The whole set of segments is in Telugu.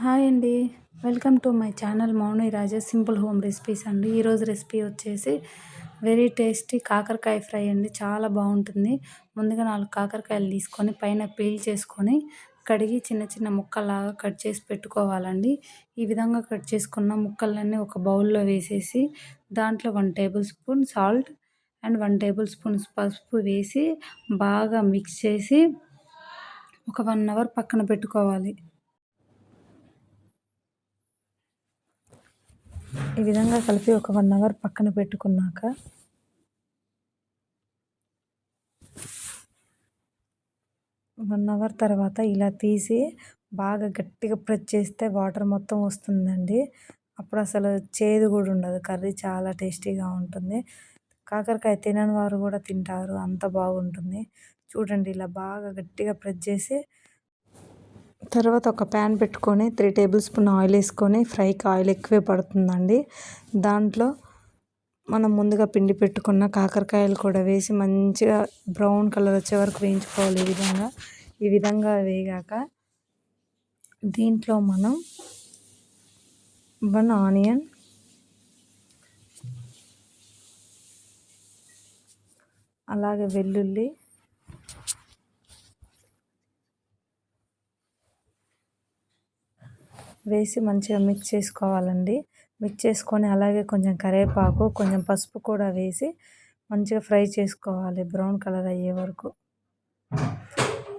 హాయ్ అండి. Welcome to my channel Mouni Raja simple home recipes అండి. ఈరోజు రెసిపీ వచ్చేసి వెరీ టేస్టీ కాకరకాయ ఫ్రై అండి. చాలా బాగుంటుంది. ముందుగా 4 కాకరకాయలు తీసుకొని పైన పీల్ చేసుకొని కడిగి చిన్న చిన్న ముక్కల్లాగా కట్ చేసి పెట్టుకోవాలండి. ఈ విధంగా కట్ చేసుకున్న ముక్కలన్నీ ఒక బౌల్లో వేసేసి దాంట్లో 1 table spoon salt and 1 table spoon పసుపు వేసి బాగా మిక్స్ చేసి ఒక 1 అవర్ పక్కన పెట్టుకోవాలి. ఈ విధంగా కలిపి ఒక 1 అవర్ పక్కన పెట్టుకున్నాక 1 అవర్ తర్వాత ఇలా తీసి బాగా గట్టిగా ప్రెస్ చేస్తే వాటర్ మొత్తం వస్తుందండి. అప్పుడు అసలు చేదు కూడా ఉండదు. కర్రీ చాలా టేస్టీగా ఉంటుంది. కాకరకాయ తినని వారు కూడా తింటారు, అంత బాగుంటుంది. చూడండి, ఇలా బాగా గట్టిగా ప్రెస్ చేసి తర్వాత ఒక ప్యాన్ పెట్టుకొని 3 టేబుల్ స్పూన్ ఆయిల్ వేసుకొని ఫ్రైకి ఆయిల్ ఎక్కువే పడుతుందండి. దాంట్లో మనం ముందుగా పిండి పెట్టుకున్న కాకరకాయలు కూడా వేసి మంచిగా బ్రౌన్ కలర్ వచ్చే వరకు వేయించుకోవాలి. ఈ విధంగా వేగాక దీంట్లో మనం 1 ఆనియన్, అలాగే వెల్లుల్లి, వేసి మంచిగా మిక్స్ చేసుకోవాలండి. మిక్స్ చేసుకొని అలాగే కొంచెం కరివేపాకు, కొంచెం పసుపు కూడా వేసి మంచిగా ఫ్రై చేసుకోవాలి బ్రౌన్ కలర్ అయ్యే వరకు.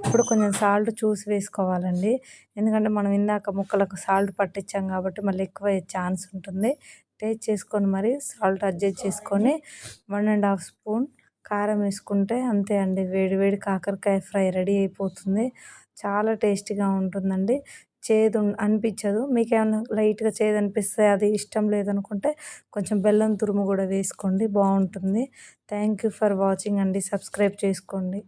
ఇప్పుడు కొంచెం సాల్ట్ చూసి వేసుకోవాలండి. ఎందుకంటే మనం ఇందాక ముక్కలకు సాల్ట్ పట్టించాం కాబట్టి మళ్ళీ ఎక్కువ అయ్యే ఛాన్స్ ఉంటుంది. టేస్ట్ చేసుకొని మరి సాల్ట్ అడ్జస్ట్ చేసుకొని 1.5 స్పూన్ కారం వేసుకుంటే అంతే అండి, వేడి వేడి కాకరకాయ ఫ్రై రెడీ అయిపోతుంది. చాలా టేస్టీగా ఉంటుందండి. చేదు అనిపించదు. మీకు ఏమైనా లైట్గా చేదు అనిపిస్తే అది ఇష్టం లేదనుకుంటే కొంచెం బెల్లం తురుము కూడా వేసుకోండి, బాగుంటుంది. థ్యాంక్ యూ ఫర్ వాచింగ్ అండి. సబ్స్క్రైబ్ చేసుకోండి.